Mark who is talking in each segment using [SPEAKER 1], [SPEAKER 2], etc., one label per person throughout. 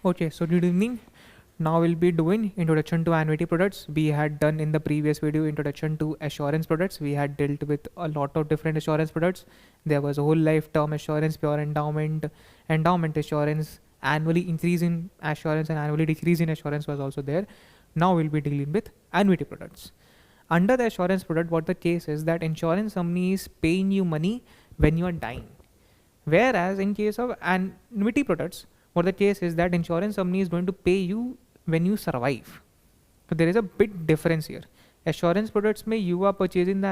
[SPEAKER 1] Okay, so good evening. Now we'll be doing introduction to annuity products. We had done in the previous video introduction to assurance products. We had dealt with a lot of different assurance products. There was a whole life term assurance, pure endowment, endowment assurance, annually increase in assurance and annually decrease in assurance was also there. Now we'll be dealing with annuity products. Under the assurance product, what the case is that insurance company is paying you money when you are dying. Whereas in case of annuity products, what the case is that insurance company is going to pay you when you survive. So there is a bit difference here. Assurance products may you are purchasing the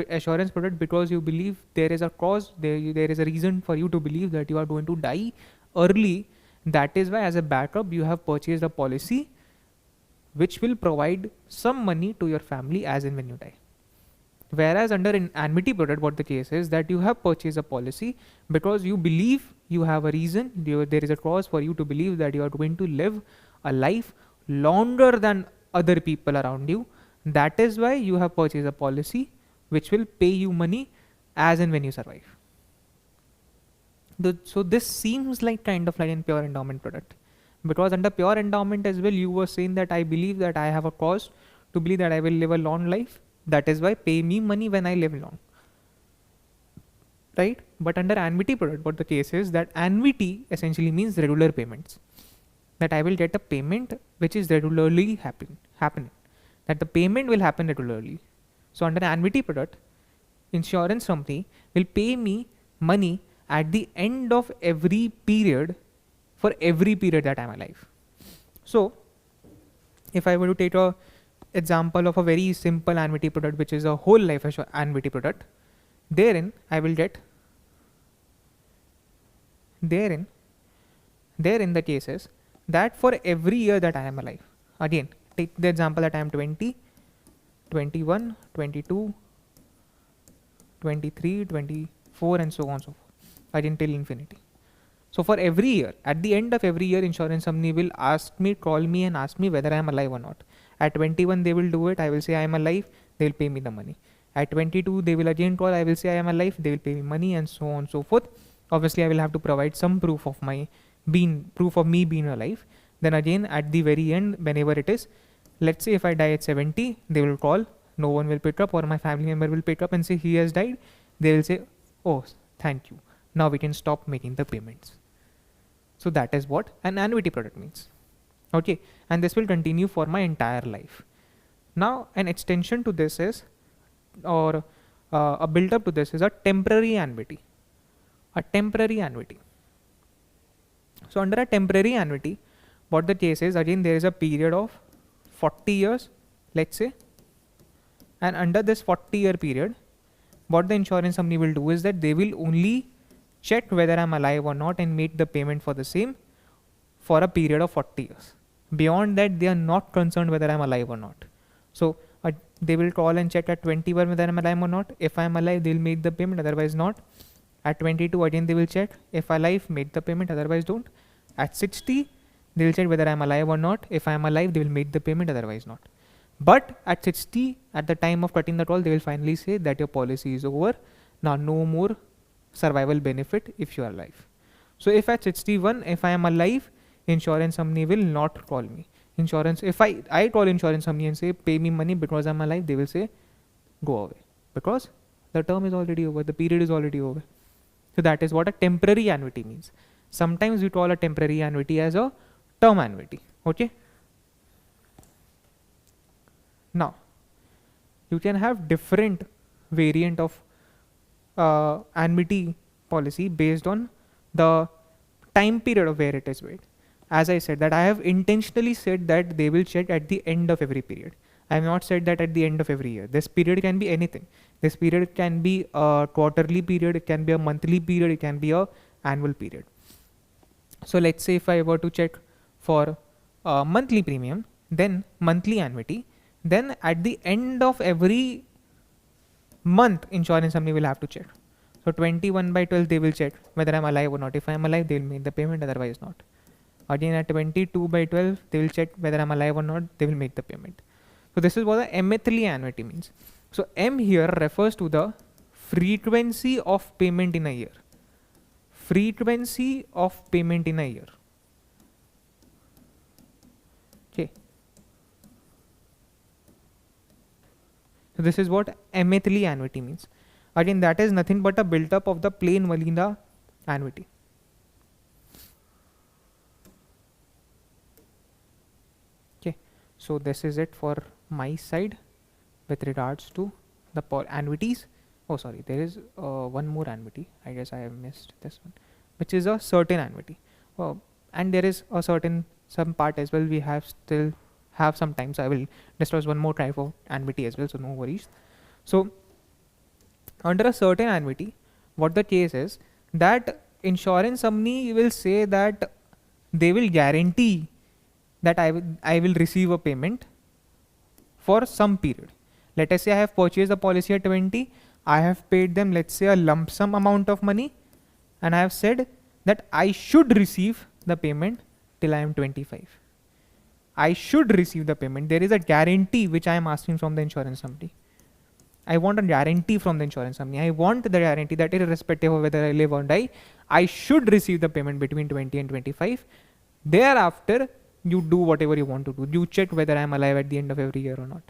[SPEAKER 1] assurance product because you believe there is a cause, there is a reason for you to believe that you are going to die early. That is why as a backup you have purchased a policy which will provide some money to your family as and when you die. Whereas under an annuity product, what the case is that you have purchased a policy because you believe you have a reason, there is a cause for you to believe that you are going to live a life longer than other people around you. That is why you have purchased a policy which will pay you money as and when you survive. So this seems like kind of like a pure endowment product, because under pure endowment as well you were saying that I believe that I have a cause to believe that I will live a long life. That is why pay me money when I live long, right? But under annuity product, what the case is that annuity essentially means regular payments. That I will get a payment which is regularly happening. That the payment will happen regularly. So under annuity product, insurance company will pay me money at the end of every period for every period that I'm alive. So if I were to take a example of a very simple annuity product, which is a whole life annuity product, therein I will get therein the case is that for every year that I am alive, again take the example that I am 20, 21, 22, 23, 24 and so on so forth, again till infinity. So for every year, at the end of every year, insurance company will call me and ask me whether I am alive or not. At 21, they will do it. I will say I am alive. They will pay me the money. At 22, they will again call. I will say I am alive. They will pay me money and so on and so forth. Obviously, I will have to provide some proof of me being alive. Then again, at the very end, whenever it is, let's say if I die at 70, they will call. No one will pick up, or my family member will pick up and say he has died. They will say, oh, thank you. Now we can stop making the payments. So that is what an annuity product means. Okay, and this will continue for my entire life. Now an extension to this is, or a build up to this is a temporary annuity. A temporary annuity. So under a temporary annuity, what the case is, again there is a period of 40 years, let's say, and under this 40-year period, what the insurance company will do is that they will only check whether I'm alive or not and make the payment for the same for a period of 40 years. Beyond that, they are not concerned whether I'm alive or not. So they will call and check at 21 whether I'm alive or not. If I'm alive, they'll make the payment, otherwise not. At 22, again they will check. If alive, make the payment, otherwise don't. At 60, they will check whether I'm alive or not. If I'm alive, they will make the payment, otherwise not. But at 60, at the time of cutting the toll, they will finally say that your policy is over. Now no more survival benefit if you are alive. So if at 61, if I am alive, insurance company will not call me. If I call insurance company and say pay me money because I'm alive, they will say go away, because the term is already over, the period is already over. So that is what a temporary annuity means. Sometimes we call a temporary annuity as a term annuity. Okay. Now you can have different variant of annuity policy based on the time period of where it is made. As I said that I have intentionally said that they will check at the end of every period. I have not said that at the end of every year. This period can be anything. This period can be a quarterly period, it can be a monthly period, it can be a annual period. So let's say if I were to check for a monthly premium, then monthly annuity, then at the end of every month, insurance company will have to check. So 21/12 they will check whether I'm alive or not. If I'm alive, they will make the payment, otherwise not. Again at 22/12 they will check whether I'm alive or not, they will make the payment. So this is what the m-thly annuity means. So M here refers to the frequency of payment in a year. Frequency of payment in a year. Okay. So this is what m-thly annuity means. Again, that is nothing but a built up of the plain vanilla annuity. Okay. So this is it for my side with regards to the annuities. Oh, sorry, there is one more annuity. I guess I have missed this one, which is a certain annuity. And there is a certain some part as well. We have still have some time, so I will discuss one more type of annuity as well. So no worries. So under a certain annuity, what the case is that insurance company will say that they will guarantee that I will receive a payment for some period. Let us say I have purchased the policy at 20, I have paid them, let's say, a lump sum amount of money, and I have said that I should receive the payment till I am 25. I should receive the payment. There is a guarantee which I am asking from the insurance company. I want a guarantee from the insurance company. I want the guarantee that irrespective of whether I live or die, I should receive the payment between 20 and 25. Thereafter, you do whatever you want to do. You check whether I am alive at the end of every year or not.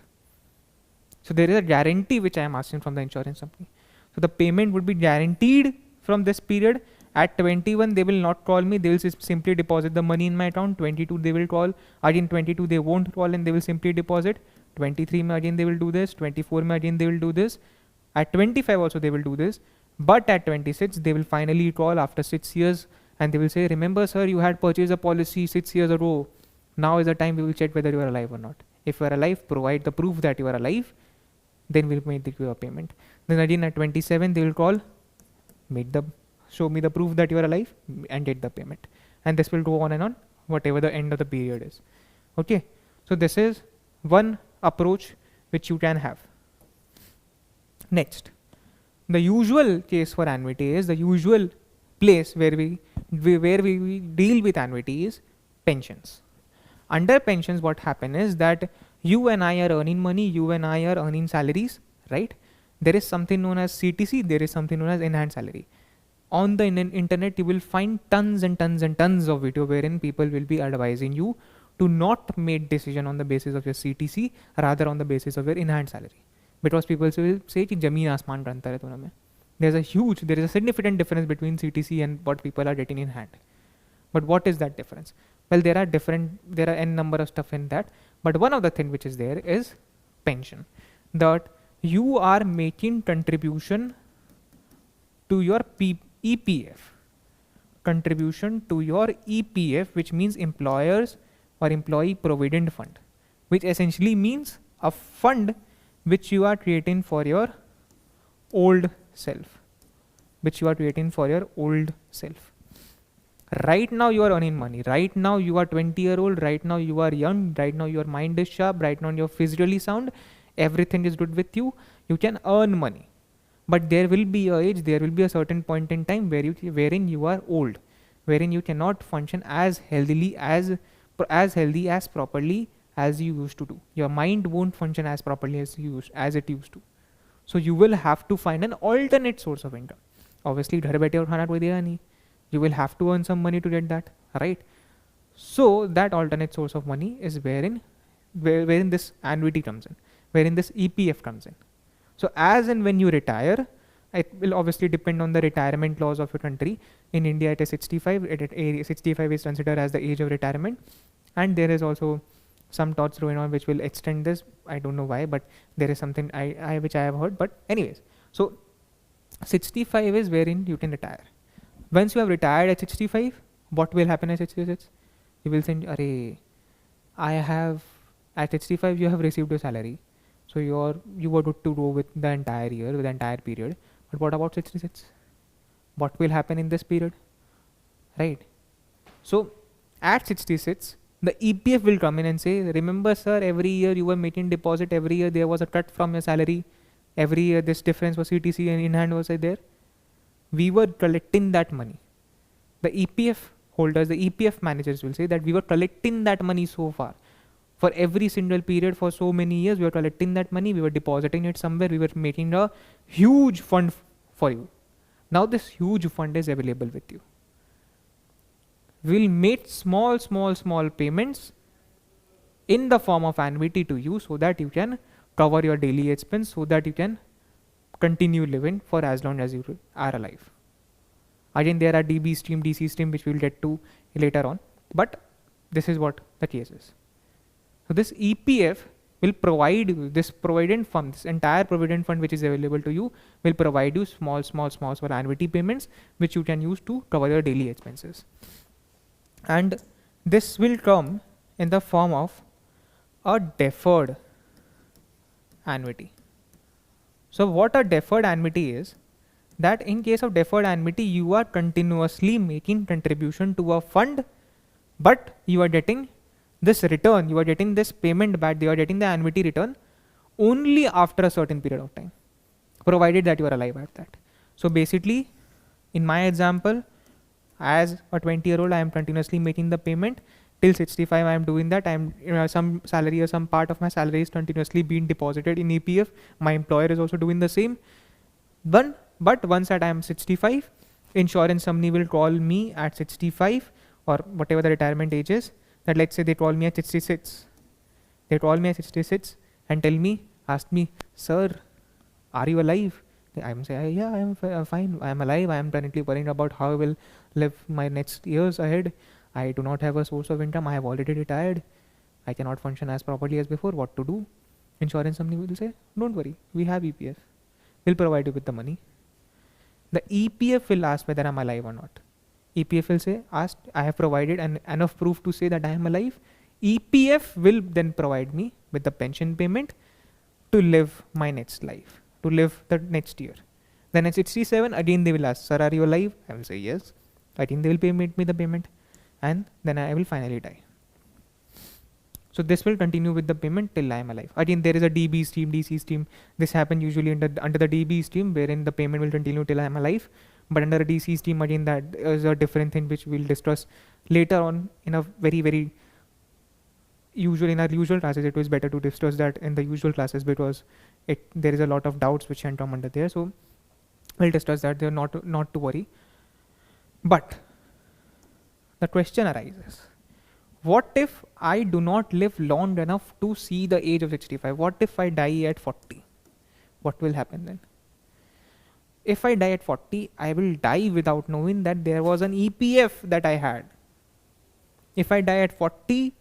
[SPEAKER 1] So there is a guarantee which I am asking from the insurance company. So the payment would be guaranteed from this period. At 21, they will not call me. They will simply deposit the money in my account. 22, they will call. Again, 22, they won't call and they will simply deposit. 23, again, they will do this. 24, again, they will do this. At 25 also, they will do this. But at 26, they will finally call after 6 years and they will say, remember, sir, you had purchased a policy 6 years ago. Now is the time we will check whether you are alive or not. If you are alive, provide the proof that you are alive. Then we'll make the payment. Then again at 27, they will call, show me the proof that you are alive and get the payment. And this will go on and on, whatever the end of the period is. Okay. So this is one approach which you can have. Next, the usual case for annuity is the usual place where we deal with annuity is pensions. Under pensions, what happens is that you and I are earning money, you and I are earning salaries, right? There is something known as CTC, there is something known as enhanced salary. On the internet, you will find tons and tons and tons of video wherein people will be advising you to not make decision on the basis of your CTC, rather on the basis of your enhanced salary. Because people will say कि जमीन आसमान का अंतर है दोनों में. There is a significant difference between CTC and what people are getting in hand. But what is that difference? Well, there are n number of stuff in that. But one of the thing which is there is pension. That you are making contribution to your EPF. Contribution to your EPF, which means employers or employee provident fund, which essentially means a fund which you are creating for your old self. Right now you are earning money. Right now you are 20-year-old. Right now you are young. Right now your mind is sharp. Right now you're physically sound. Everything is good with you. You can earn money. But there will be a age, there will be a certain point in time wherein you are old, wherein you cannot function as healthy as properly as you used to do. Your mind won't function as properly as it used to. So you will have to find an alternate source of income. Obviously, घर बैठे और खाना कोई देगा नहीं. You will have to earn some money to get that, right? So that alternate source of money is wherein this annuity comes in, wherein this EPF comes in. So as and when you retire, it will obviously depend on the retirement laws of your country. In India, it is 65. 65 is considered as the age of retirement. And there is also some thoughts going on which will extend this. I don't know why, but there is something which I have heard. But anyways, so 65 is wherein you can retire. Once you have retired at 65, what will happen at 66? You will think, at 65 you have received your salary. So you were good to go with the entire year, with the entire period. But what about 66? What will happen in this period? Right? So at 66, the EPF will come in and say, remember sir, every year you were making deposit, every year there was a cut from your salary. Every year this difference was CTC and in hand was there. We were collecting that money. The EPF holders, the EPF managers will say that we were collecting that money so far. For every single period for so many years, we were collecting that money, we were depositing it somewhere, we were making a huge fund for you. Now this huge fund is available with you. We'll make small payments in the form of annuity to you, so that you can cover your daily expense, so that you can continue living for as long as you are alive. Again, there are DB stream, DC stream, which we will get to later on, but this is what the case is. So this EPF will provide you this provident fund, this entire provident fund which is available to you will provide you small annuity payments which you can use to cover your daily expenses. And this will come in the form of a deferred annuity. So what a deferred annuity is, that in case of deferred annuity, you are continuously making contribution to a fund, but you are getting this return, you are getting this payment back, you are getting the annuity return only after a certain period of time, provided that you are alive at that. So basically, in my example, as a 20-year-old, I am continuously making the payment till 65. I am doing that. I am some salary or some part of my salary is continuously being deposited in EPF. My employer is also doing the same. But once that I am 65, insurance company will call me at 65 or whatever the retirement age is. That let's say they call me at 66. They call me at 66 and ask me, sir, are you alive? I am saying, yeah, I am fine. I am alive. I am currently worrying about how I will live my next years ahead. I do not have a source of income. I have already retired. I cannot function as properly as before. What to do? Insurance company will say, don't worry. We have EPF. We'll provide you with the money. The EPF will ask whether I'm alive or not. EPF will say, I have provided enough proof to say that I am alive. EPF will then provide me with the pension payment to live my next life, to live the next year. Then at 67, again they will ask, sir, are you alive? I will say yes. Again they will pay me the payment, and then I will finally die. So this will continue with the payment till I am alive. Again, there is a DB stream, DC stream. This happens usually under the DB stream, wherein the payment will continue till I am alive. But under a DC stream, again, that is a different thing which we'll discuss later on in a very in our usual classes. It was better to discuss that in the usual classes because there is a lot of doubts which can come under there. So we'll discuss that. They're not to worry. But the question arises: what if I do not live long enough to see the age of 65? What if I die at 40? What will happen then? If I die at 40, I will die without knowing that there was an EPF that I had. If I die at 40,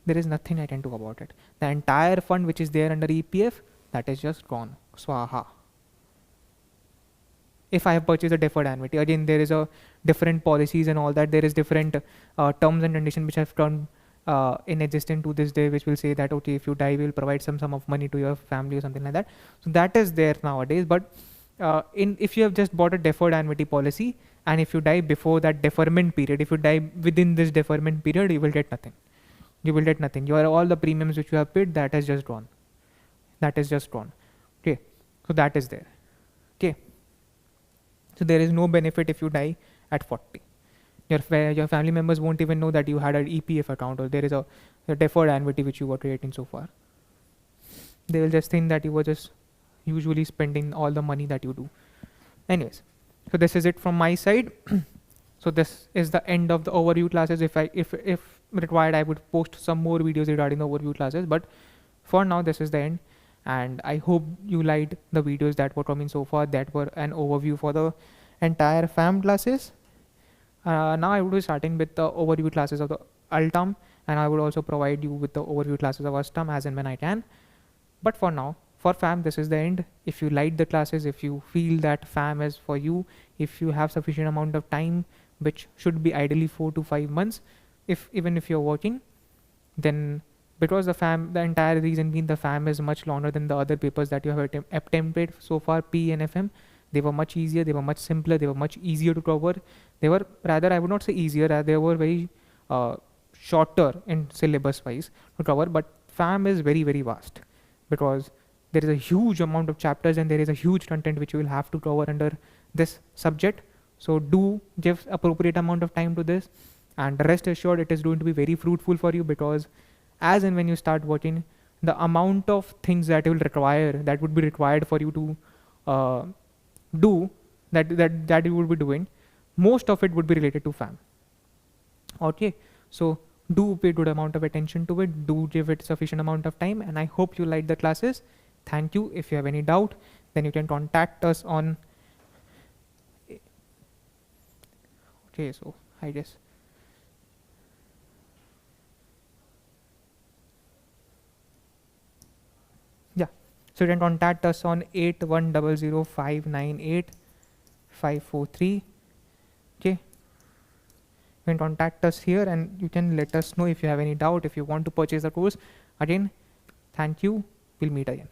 [SPEAKER 1] there is nothing I can do about it. The entire fund which is there under EPF, that is just gone. Swaha. If I have purchased a deferred annuity, again there is a different policies and all that. There is different terms and conditions which have come in existence to this day, which will say that okay, if you die, we will provide some sum of money to your family or something like that. So that is there nowadays. But if you have just bought a deferred annuity policy, and if you die before that deferment period, if you die within this deferment period, you will get nothing. You will get nothing. All the premiums which you have paid, that has just gone. That is just gone. Okay, so that is there. Okay. So there is no benefit if you die at 40. Your family members won't even know that you had an EPF account or there is a deferred annuity which you were creating so far. They will just think that you were just usually spending all the money that you do. Anyways, so this is it from my side. So this is the end of the overview classes. If required, I would post some more videos regarding the overview classes. But for now, this is the end. And I hope you liked the videos that were coming so far, that were an overview for the entire FAM classes. Now I would be starting with the overview classes of the ULTAM, and I would also provide you with the overview classes of USTAM as and when I can. But for now, for FAM, this is the end. If you like the classes, if you feel that FAM is for you, if you have sufficient amount of time, which should be ideally 4 to 5 months, even if you're working, then because the entire reason being the FAM is much longer than the other papers that you have attempted so far, P and FM. They were much easier, they were much simpler, they were much easier to cover. They were rather, I would not say easier, they were very shorter in syllabus wise to cover. But FAM is very vast because there is a huge amount of chapters and there is a huge content which you will have to cover under this subject. So do give appropriate amount of time to this, and rest assured it is going to be very fruitful for you, because as and when you start working, the amount of things that would be required for you to do that you would be doing, most of it would be related to FAM. Okay, so Do pay good amount of attention to it, do give it sufficient amount of time, and I hope you like the classes. Thank you. If you have any doubt, then you can contact us on. Okay, so I guess yeah, so you can contact us on 8100598543. Okay, you can contact us here and you can let us know if you have any doubt, if you want to purchase the course. Again, thank you. We'll meet again.